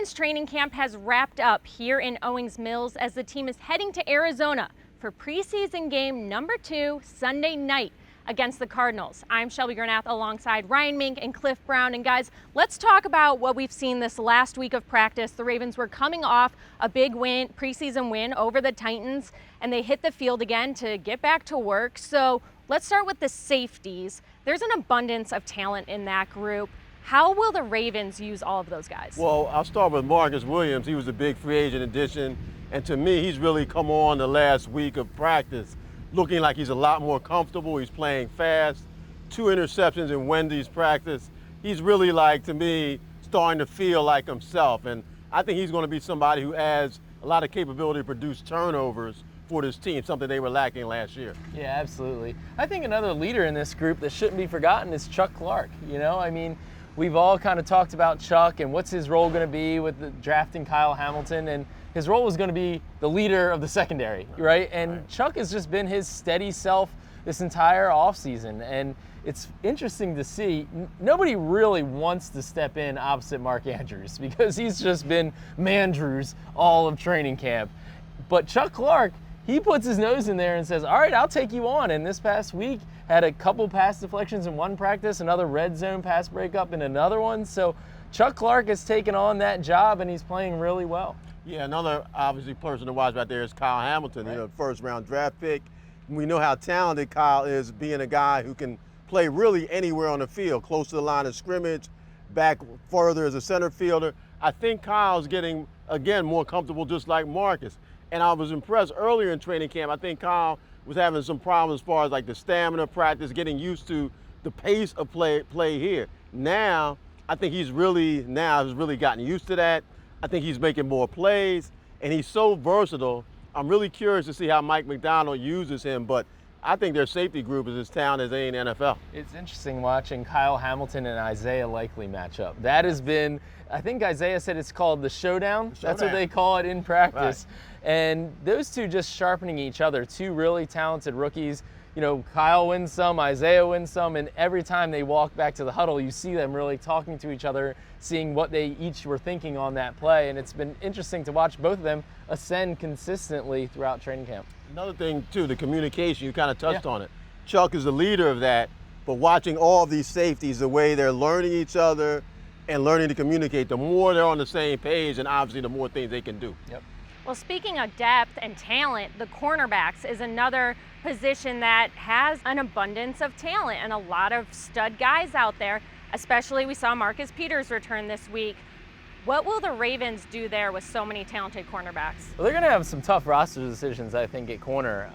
Ravens training camp has wrapped up here in Owings Mills as the team is heading to Arizona for preseason game number 2 Sunday night against the Cardinals. I'm Shelby Granath alongside Ryan Mink and Cliff Brown. And guys, let's talk about what we've seen this last week of practice. The Ravens were coming off a big win, preseason win over the Titans, and they hit the field again to get back to work. So let's start with the safeties. There's an abundance of talent in that group. How will the Ravens use all of those guys? Well, I'll start with Marcus Williams. He was a big free agent addition, and to me, he's really come on the last week of practice, looking like he's a lot more comfortable. He's playing fast, 2 interceptions in Wendy's practice. He's really, to me, starting to feel like himself, and I think he's going to be somebody who has a lot of capability to produce turnovers for this team, something they were lacking last year. Yeah, absolutely. I think another leader in this group that shouldn't be forgotten is Chuck Clark. We've all kind of talked about Chuck and what's his role going to be with the drafting Kyle Hamilton, and his role was going to be the leader of the secondary, right? And Chuck has just been his steady self this entire offseason, and it's interesting to see. Nobody really wants to step in opposite Mark Andrews because he's just been Mandrews all of training camp. But Chuck Clark, he puts his nose in there and says, all right, I'll take you on. And this past week had a couple pass deflections in one practice, another red zone pass breakup in another one. So Chuck Clark has taken on that job, and he's playing really well. Yeah, another obviously person to watch out there is Kyle Hamilton, first round draft pick. We know how talented Kyle is, being a guy who can play really anywhere on the field, close to the line of scrimmage, back further as a center fielder. I think Kyle's getting, again, more comfortable just like Marcus. And I was impressed earlier in training camp. I think Kyle was having some problems as far as the stamina practice, getting used to the pace of play here. Now, I think he's really gotten used to that. I think he's making more plays, and he's so versatile. I'm really curious to see how Mike McDonald uses him, but I think their safety group is as talented as they in the NFL. It's interesting watching Kyle Hamilton and Isaiah Likely match up. That has been, I think Isaiah said it's called the showdown. That's what they call it in practice. Right. And those two just sharpening each other, 2 really talented rookies. Kyle wins some, Isaiah wins some, and every time they walk back to the huddle, you see them really talking to each other, seeing what they each were thinking on that play. And it's been interesting to watch both of them ascend consistently throughout training camp. Another thing, too, the communication, you kind of touched on it. Chuck is the leader of that, but watching all of these safeties, the way they're learning each other and learning to communicate, the more they're on the same page, and obviously the more things they can do. Yep. Well, speaking of depth and talent, the cornerbacks is another position that has an abundance of talent and a lot of stud guys out there. Especially, we saw Marcus Peters return this week. What will the Ravens do there with so many talented cornerbacks? Well, they're going to have some tough roster decisions, I think, at corner.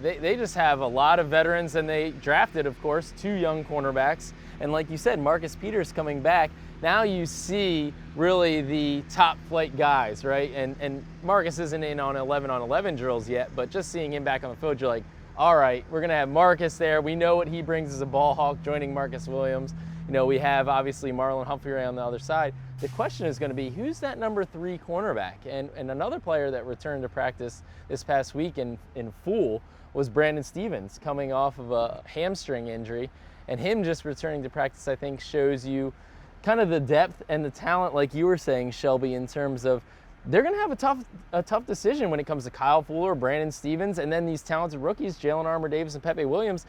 They just have a lot of veterans, and they drafted, of course, 2 young cornerbacks. And like you said, Marcus Peters coming back. Now you see really the top flight guys, right? And Marcus isn't in on 11-on-11 drills yet, but just seeing him back on the field, you're like, all right, we're going to have Marcus there. We know what he brings as a ball hawk, joining Marcus Williams. We have obviously Marlon Humphrey on the other side. The question is going to be, who's that number 3 cornerback? And another player that returned to practice this past week in full was Brandon Stevens, coming off of a hamstring injury. And him just returning to practice, I think, shows you kind of the depth and the talent, like you were saying, Shelby, in terms of they're going to have a tough decision when it comes to Kyle Fuller, Brandon Stevens, and then these talented rookies, Jalen Armour-Davis and Pepe Williams.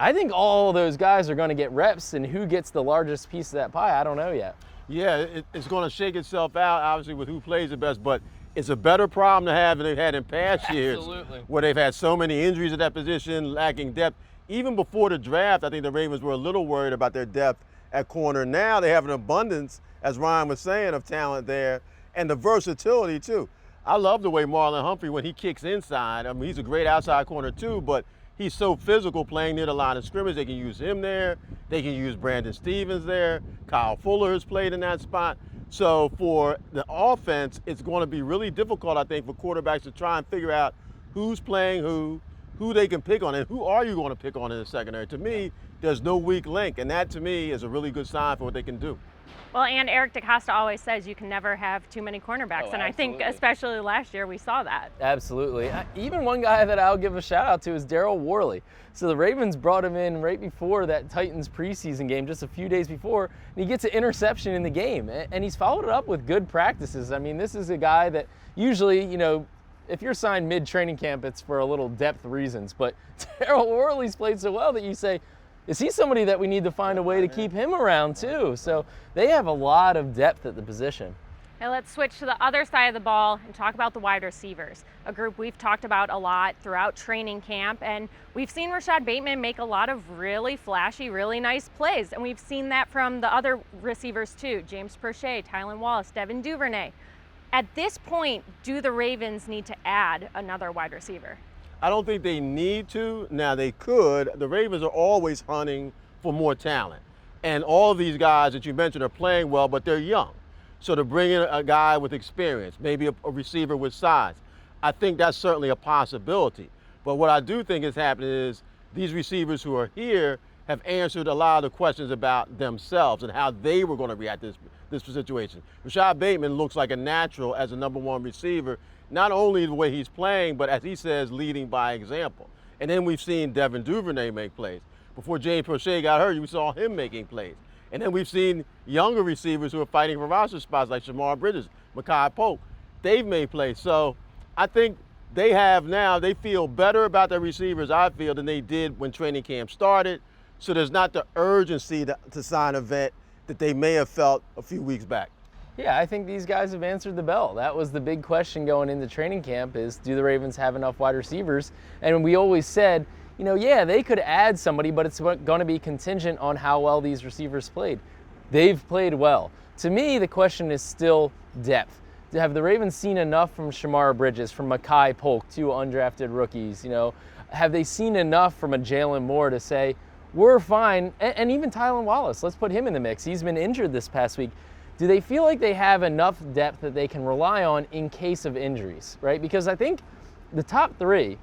I think all of those guys are going to get reps, and who gets the largest piece of that pie, I don't know yet. Yeah, it's going to shake itself out, obviously, with who plays the best, but it's a better problem to have than they've had in past years, where they've had so many injuries at that position, lacking depth. Even before the draft, I think the Ravens were a little worried about their depth at corner. Now they have an abundance, as Ryan was saying, of talent there, and the versatility, too. I love the way Marlon Humphrey, when he kicks inside, he's a great outside corner, too, but he's so physical playing near the line of scrimmage. They can use him there. They can use Brandon Stevens there. Kyle Fuller has played in that spot. So for the offense, it's going to be really difficult, I think, for quarterbacks to try and figure out who's playing who they can pick on, and who are you going to pick on in the secondary. To me, there's no weak link, and that, to me, is a really good sign for what they can do. Well, and Eric DeCosta always says you can never have too many cornerbacks, and I think especially last year we saw that. Absolutely. Even one guy that I'll give a shout out to is Daryl Worley. So the Ravens brought him in right before that Titans preseason game, just a few days before, and he gets an interception in the game, and he's followed it up with good practices. I mean, this is a guy that usually, you know, if you're signed mid-training camp, it's for a little depth reasons, but Daryl Worley's played so well that you say, is he somebody that we need to find a way to keep him around too? So they have a lot of depth at the position. Now let's switch to the other side of the ball and talk about the wide receivers, a group we've talked about a lot throughout training camp, and we've seen Rashad Bateman make a lot of really flashy, really nice plays, and we've seen that from the other receivers too, James Prochet, Tylan Wallace, Devin Duvernay. At this point, do the Ravens need to add another wide receiver? I don't think they need to. Now, they could. The Ravens are always hunting for more talent. And all of these guys that you mentioned are playing well, but they're young. So to bring in a guy with experience, maybe a receiver with size, I think that's certainly a possibility. But what I do think is happening is these receivers who are here have answered a lot of the questions about themselves and how they were going to react to this situation. Rashad Bateman looks like a natural as a #1 receiver, not only the way he's playing, but as he says, leading by example. And then we've seen Devin Duvernay make plays. Before James Prochet got hurt, you saw him making plays. And then we've seen younger receivers who are fighting for roster spots like Shamar Bridges, Mekhi Polk. They've made plays. So I think they feel better about their receivers, I feel, than they did when training camp started. So there's not the urgency to sign a vet that they may have felt a few weeks back. Yeah, I think these guys have answered the bell. That was the big question going into training camp is, do the Ravens have enough wide receivers? And we always said, you know, yeah, they could add somebody, but it's going to be contingent on how well these receivers played. They've played well. To me, the question is still depth. Have the Ravens seen enough from Shamar Bridges, from Mekhi Polk, 2 undrafted rookies? You know, have they seen enough from a Jalen Moore to say, we're fine? And even Tylan Wallace, let's put him in the mix. He's been injured this past week. Do they feel like they have enough depth that they can rely on in case of injuries, right? Because I think the top 3,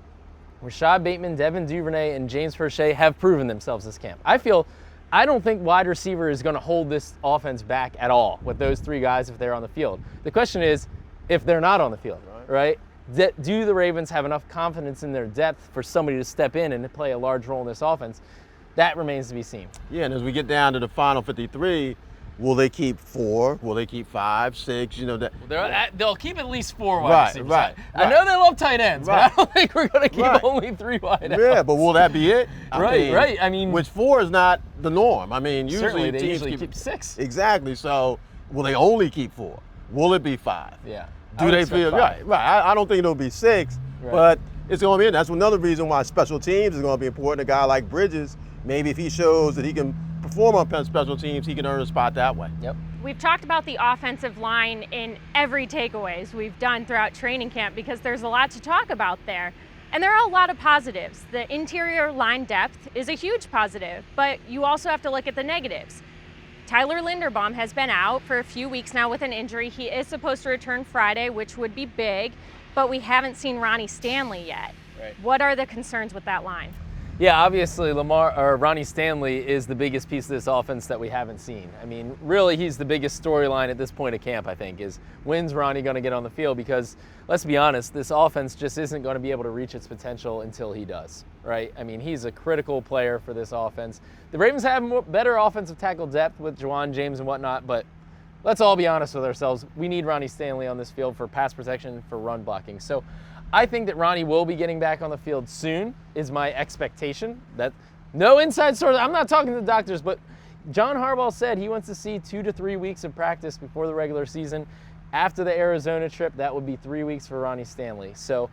Rashad Bateman, Devin Duvernay, and James Prochet, have proven themselves this camp. I don't think wide receiver is going to hold this offense back at all with those 3 guys if they're on the field. The question is, if they're not on the field, right? Do the Ravens have enough confidence in their depth for somebody to step in and play a large role in this offense? That remains to be seen. Yeah, and as we get down to the final 53, will they keep 4? Will they keep 5, 6? You know they'll keep at least 4 wide receivers. Right. I know they love tight ends, but I don't think we're going to keep only 3 wide outs. Yeah, but will that be it? I mean, which 4 is not the norm. I mean, usually they teams keep 6. Exactly. So will they only keep 4? Will it be 5? Yeah. Do they feel 5. Right. I don't think it'll be 6, but it's going to be in. That's another reason why special teams is going to be important. A guy like Bridges, maybe if he shows that he can perform on special teams, he can earn a spot that way. Yep. We've talked about the offensive line in every takeaways we've done throughout training camp because there's a lot to talk about there. And there are a lot of positives. The interior line depth is a huge positive, but you also have to look at the negatives. Tyler Linderbaum has been out for a few weeks now with an injury. He is supposed to return Friday, which would be big, but we haven't seen Ronnie Stanley yet. Right. What are the concerns with that line? Yeah, obviously Ronnie Stanley is the biggest piece of this offense that we haven't seen. I mean, really, he's the biggest storyline at this point of camp, I think, is when's Ronnie going to get on the field? Because let's be honest, this offense just isn't going to be able to reach its potential until he does, right? I mean, he's a critical player for this offense. The Ravens have better offensive tackle depth with Juwan James and whatnot, but let's all be honest with ourselves. We need Ronnie Stanley on this field for pass protection, for run blocking. So I think that Ronnie will be getting back on the field soon, is my expectation. That no inside source, I'm not talking to the doctors, but John Harbaugh said he wants to see 2 to 3 weeks of practice before the regular season. After the Arizona trip, that would be 3 weeks for Ronnie Stanley. So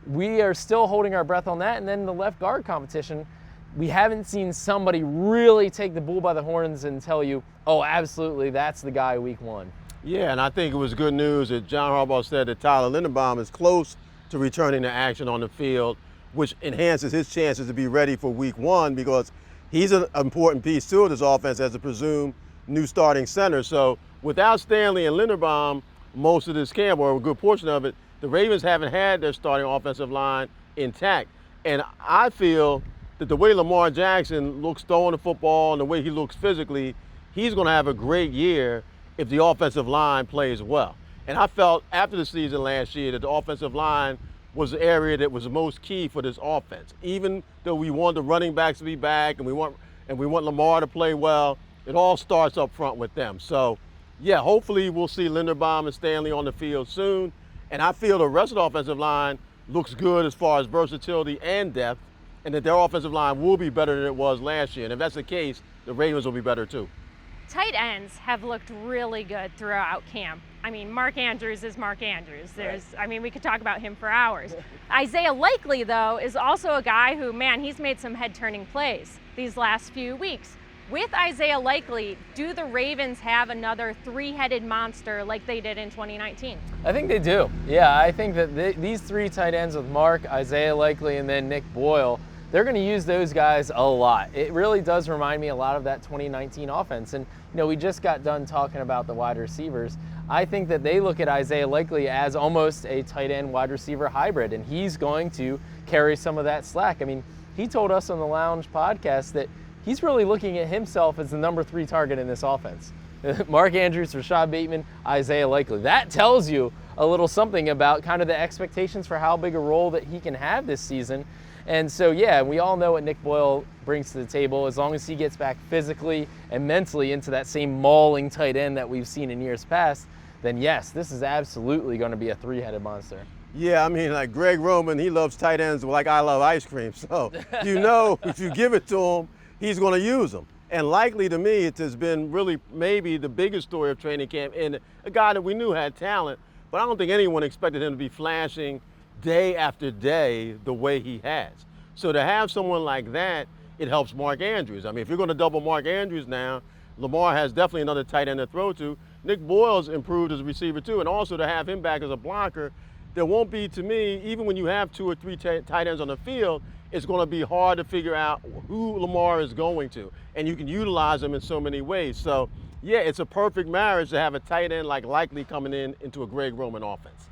we are still holding our breath on that. And then the left guard competition, we haven't seen somebody really take the bull by the horns and tell you, oh, absolutely, that's the guy week 1. Yeah, and I think it was good news that John Harbaugh said that Tyler Linderbaum is close to returning to action on the field, which enhances his chances to be ready for week 1 because he's an important piece too of this offense as a presumed new starting center. So without Stanley and Linderbaum, most of this camp, or a good portion of it, the Ravens haven't had their starting offensive line intact. And I feel that the way Lamar Jackson looks throwing the football and the way he looks physically, he's going to have a great year if the offensive line plays well. And I felt after the season last year that the offensive line was the area that was most key for this offense. Even though we want the running backs to be back and we want Lamar to play well, it all starts up front with them. So, yeah, hopefully we'll see Linderbaum and Stanley on the field soon. And I feel the rest of the offensive line looks good as far as versatility and depth, and that their offensive line will be better than it was last year. And if that's the case, the Ravens will be better too. Tight ends have looked really good throughout camp. I mean, Mark Andrews is Mark Andrews. We could talk about him for hours. Isaiah Likely, though, is also a guy who, man, he's made some head-turning plays these last few weeks. With Isaiah Likely, do the Ravens have another three-headed monster like they did in 2019? I think they do. Yeah, I think that these three tight ends with Mark, Isaiah Likely, and then Nick Boyle, they're going to use those guys a lot. It really does remind me a lot of that 2019 offense. And, we just got done talking about the wide receivers. I think that they look at Isaiah Likely as almost a tight end wide receiver hybrid, and he's going to carry some of that slack. I mean, he told us on the Lounge podcast that he's really looking at himself as the number 3 target in this offense. Mark Andrews, Rashad Bateman, Isaiah Likely. That tells you a little something about kind of the expectations for how big a role that he can have this season. And so, yeah, we all know what Nick Boyle brings to the table. As long as he gets back physically and mentally into that same mauling tight end that we've seen in years past, then yes, this is absolutely going to be a three-headed monster. Yeah, I mean, like Greg Roman, he loves tight ends like I love ice cream. So, if you give it to him, he's going to use them. And Likely, to me, it has been really maybe the biggest story of training camp, and a guy that we knew had talent, but I don't think anyone expected him to be flashing day after day the way he has. So to have someone like that, it helps Mark Andrews. I mean, if you're going to double Mark Andrews now, Lamar has definitely another tight end to throw to. Nick Boyle's improved as a receiver too, and also to have him back as a blocker, there won't be, to me, even when you have 2 or 3 tight ends on the field, it's going to be hard to figure out who Lamar is going to, and you can utilize them in so many ways. So, yeah, it's a perfect marriage to have a tight end like Likely coming into a Greg Roman offense.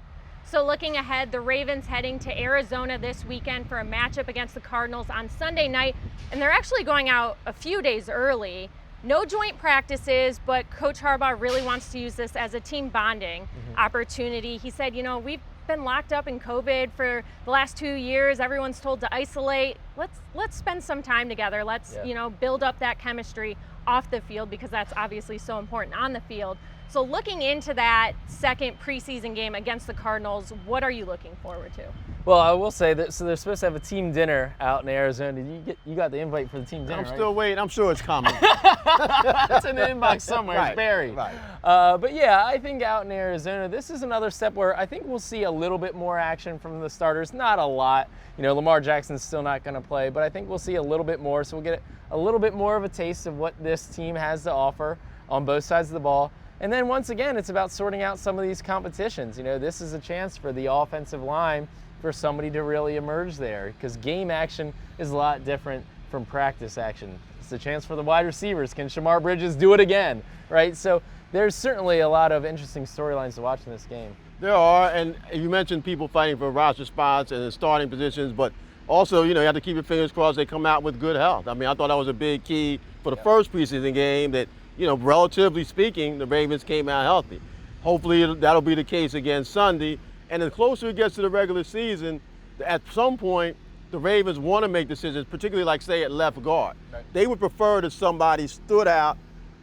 So looking ahead, the Ravens heading to Arizona this weekend for a matchup against the Cardinals on Sunday night, and they're actually going out a few days early. No joint practices, but Coach Harbaugh really wants to use this as a team bonding opportunity. He said, we've been locked up in COVID for the last 2 years. Everyone's told to isolate. Let's spend some time together. Let's build up that chemistry off the field, because that's obviously so important on the field. So looking into that second preseason game against the Cardinals, what are you looking forward to? Well, I will say that, so they're supposed to have a team dinner out in Arizona. You got the invite for the team dinner, I'm still waiting. I'm sure it's coming. It's in the inbox somewhere. Right, it's buried. Right. But yeah, I think out in Arizona, this is another step where I think we'll see a little bit more action from the starters. Not a lot. Lamar Jackson's still not going to play, but I think we'll see a little bit more. So we'll get a little bit more of a taste of what this team has to offer on both sides of the ball. And then once again, it's about sorting out some of these competitions. This is a chance for the offensive line for somebody to really emerge there, because game action is a lot different from practice action. It's a chance for the wide receivers. Can Shamar Bridges do it again, right? So there's certainly a lot of interesting storylines to watch in this game. There are, and you mentioned people fighting for roster spots and starting positions, but also, you have to keep your fingers crossed they come out with good health. I mean, I thought that was a big key for the first preseason game, that relatively speaking, the Ravens came out healthy. Hopefully that'll be the case again Sunday. And the closer it gets to the regular season, at some point, the Ravens want to make decisions, particularly like, say, at left guard. Right. They would prefer that somebody stood out,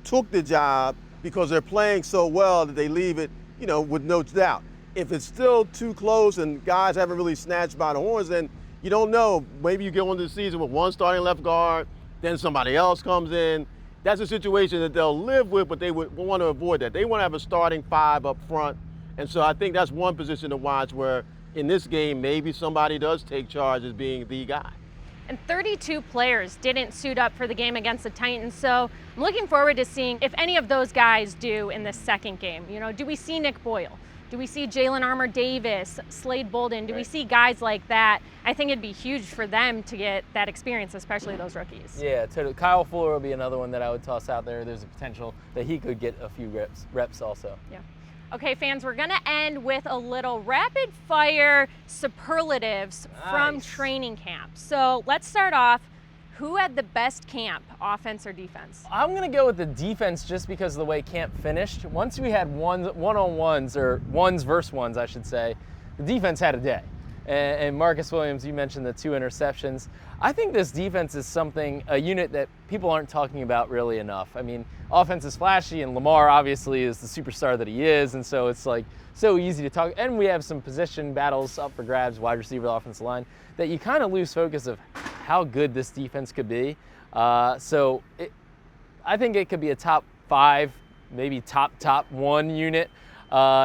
took the job, because they're playing so well that they leave it, with no doubt. If it's still too close and guys haven't really snatched by the horns, then you don't know. Maybe you get into the season with one starting left guard, then somebody else comes in. That's a situation that they'll live with, but they would want to avoid that. They want to have a starting 5 up front. And so I think that's one position to watch where in this game, maybe somebody does take charge as being the guy. And 32 players didn't suit up for the game against the Titans. So I'm looking forward to seeing if any of those guys do in the second game. Do we see Nick Boyle? Do we see Jalen Armour-Davis, Slade Bolden? Do we see guys like that? I think it'd be huge for them to get that experience, especially those rookies. Yeah, totally. Kyle Fuller will be another one that I would toss out there. There's a potential that he could get a few reps also. Yeah. Okay, fans, we're going to end with a little rapid-fire superlatives from training camp. So let's start off. Who had the best camp, offense or defense? I'm going to go with the defense just because of the way camp finished. Once we had one-on-ones, or ones versus ones, I should say, the defense had a day. And Marcus Williams, you mentioned the 2 interceptions. I think this defense is a unit that people aren't talking about really enough. I mean, offense is flashy, and Lamar obviously is the superstar that he is, and so it's like so easy to talk. And we have some position battles up for grabs, wide receiver, offensive line, that you kind of lose focus of how good this defense could be. I think it could be a top 5, maybe top 1 unit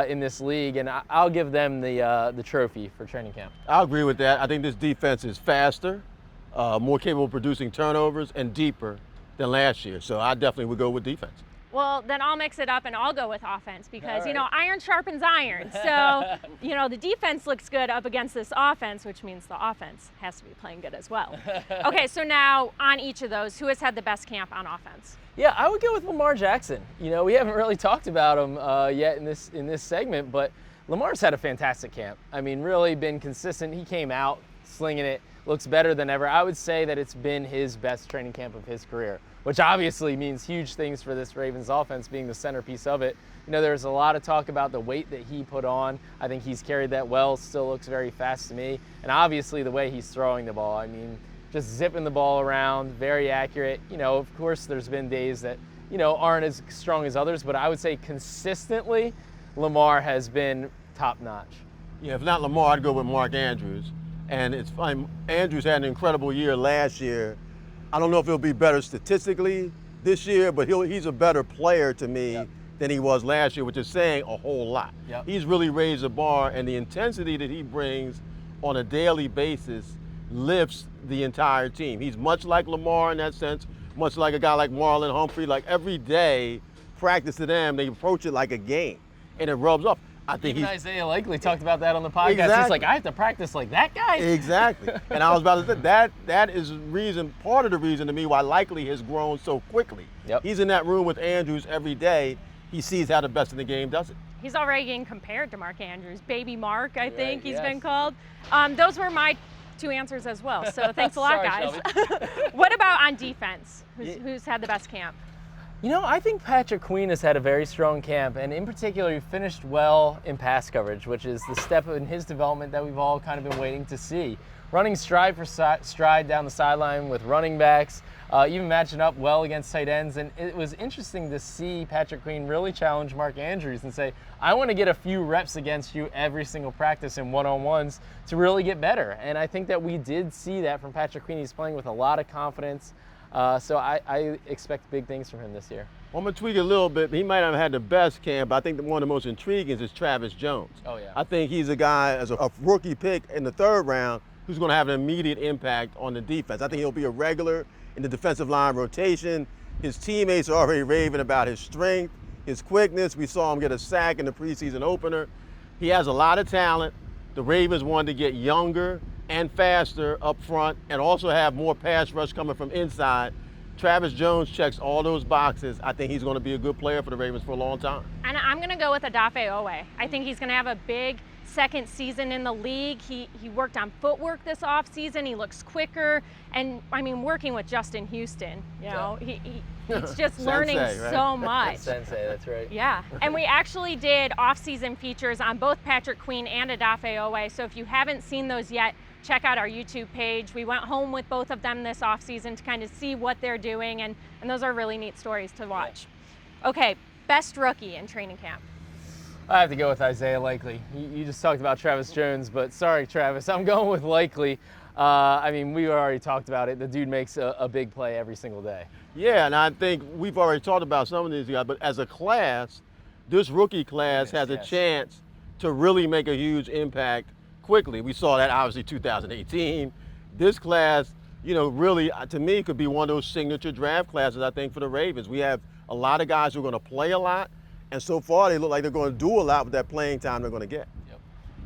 in this league, and I'll give them the trophy for training camp. I'll agree with that. I think this defense is faster, more capable of producing turnovers, and deeper than last year. So I definitely would go with defense. Well, then I'll mix it up and I'll go with offense because, right. you know, iron sharpens iron. So, you know, the defense looks good up against this offense, which means the offense has to be playing good as well. Okay, so now on each of those, who has had the best camp on offense? Yeah, I would go with Lamar Jackson. You know, we haven't really talked about him yet in this segment, but Lamar's had a fantastic camp. I mean, really been consistent. He came out slinging it, looks better than ever. I would say that it's been his best training camp of his career, which obviously means huge things for this Ravens offense being the centerpiece of it. You know, there's a lot of talk about the weight that he put on. I think he's carried that well, still looks very fast to me. And obviously the way he's throwing the ball, I mean, just zipping the ball around, very accurate. You know, of course, there's been days that, you know, aren't as strong as others, but I would say consistently, Lamar has been top notch. Yeah, if not Lamar, I'd go with Mark Andrews. And it's fine. Andrews had an incredible year last year. I don't know if he'll be better statistically this year, but he's a better player to me than he was last year, which is saying a whole lot. He's really raised the bar, and the intensity that he brings on a daily basis lifts the entire team. He's much like Lamar in that sense, much like a guy like Marlon Humphrey. Like every day, practice to them, they approach it like a game, and it rubs off. I think Even Isaiah Likely talked about that on the podcast. Exactly. He's like, I have to practice like that guy. Exactly. And I was about to say that is part of the reason to me why Likely has grown so quickly. He's in that room with Andrews every day. He sees how the best in the game does it. He's already getting compared to Mark Andrews. Baby Mark, I think he's been called. Those were my 2 answers as well. So thanks a lot, guys. What about on defense? Who's had the best camp? You know, I think Patrick Queen has had a very strong camp, and in particular, he finished well in pass coverage, which is the step in his development that we've all kind of been waiting to see. Running stride for stride down the sideline with running backs, even matching up well against tight ends, and it was interesting to see Patrick Queen really challenge Mark Andrews and say, I want to get a few reps against you every single practice in one-on-ones to really get better, and I think that we did see that from Patrick Queen. He's playing with a lot of confidence. So I expect big things from him this year. Well, I'm going to tweak it a little bit. He might not have had the best camp, but I think that one of the most intriguing is Travis Jones. Oh, yeah. I think he's a guy, as a rookie pick in the 3rd round, who's going to have an immediate impact on the defense. I think he'll be a regular in the defensive line rotation. His teammates are already raving about his strength, his quickness. We saw him get a sack in the preseason opener. He has a lot of talent. The Ravens wanted to get younger and faster up front and also have more pass rush coming from inside. Travis Jones checks all those boxes. I think he's going to be a good player for the Ravens for a long time. And I'm going to go with Odafe Owe. I think he's going to have a big second season in the league. He worked on footwork this offseason. He looks quicker. And, I mean, working with Justin Houston, you know, he's just learning so much. Sensei, that's right. Yeah. And we actually did off-season features on both Patrick Queen and Odafe Owe. So if you haven't seen those yet, check out our YouTube page. We went home with both of them this offseason to kind of see what they're doing, and those are really neat stories to watch. Okay, best rookie in training camp. I have to go with Isaiah Likely. You just talked about Travis Jones, but sorry, Travis, I'm going with Likely. I mean, we already talked about it. The dude makes a big play every single day. Yeah, and I think we've already talked about some of these guys, but as a class, this rookie class has a chance to really make a huge impact quickly. We saw that obviously 2018. This class, you know, really to me could be one of those signature draft classes, I think, for the Ravens. We have a lot of guys who are going to play a lot, and so far they look like they're going to do a lot with that playing time they're going to get.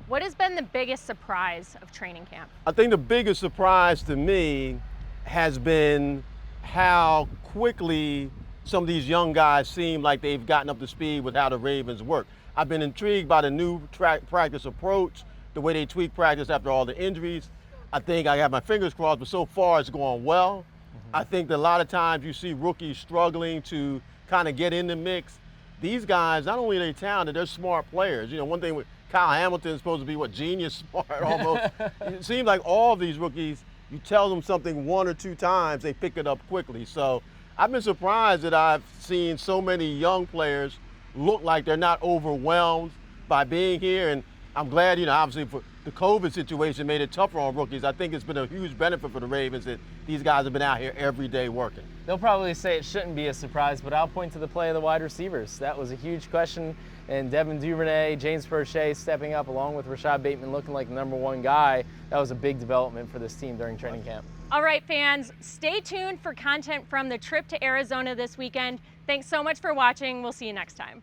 What has been the biggest surprise of training camp? I think the biggest surprise to me has been how quickly some of these young guys seem like they've gotten up to speed with how the Ravens work. I've been intrigued by the new practice approach, the way they tweak practice after all the injuries. I think I have my fingers crossed, but so far it's going well. I think that a lot of times you see rookies struggling to kind of get in the mix. These guys, not only are they talented, they're smart players. You know, one thing with Kyle Hamilton is supposed to be, what, genius smart almost. It seems like all of these rookies, you tell them something one or two times, they pick it up quickly. So I've been surprised that I've seen so many young players look like they're not overwhelmed by being here. And I'm glad, you know, obviously for the COVID situation made it tougher on rookies. I think it's been a huge benefit for the Ravens that these guys have been out here every day working. They'll probably say it shouldn't be a surprise, but I'll point to the play of the wide receivers. That was a huge question, and Devin Duvernay, James Prochet stepping up along with Rashad Bateman looking like the #1 guy. That was a big development for this team during training camp. All right, fans, stay tuned for content from the trip to Arizona this weekend. Thanks so much for watching. We'll see you next time.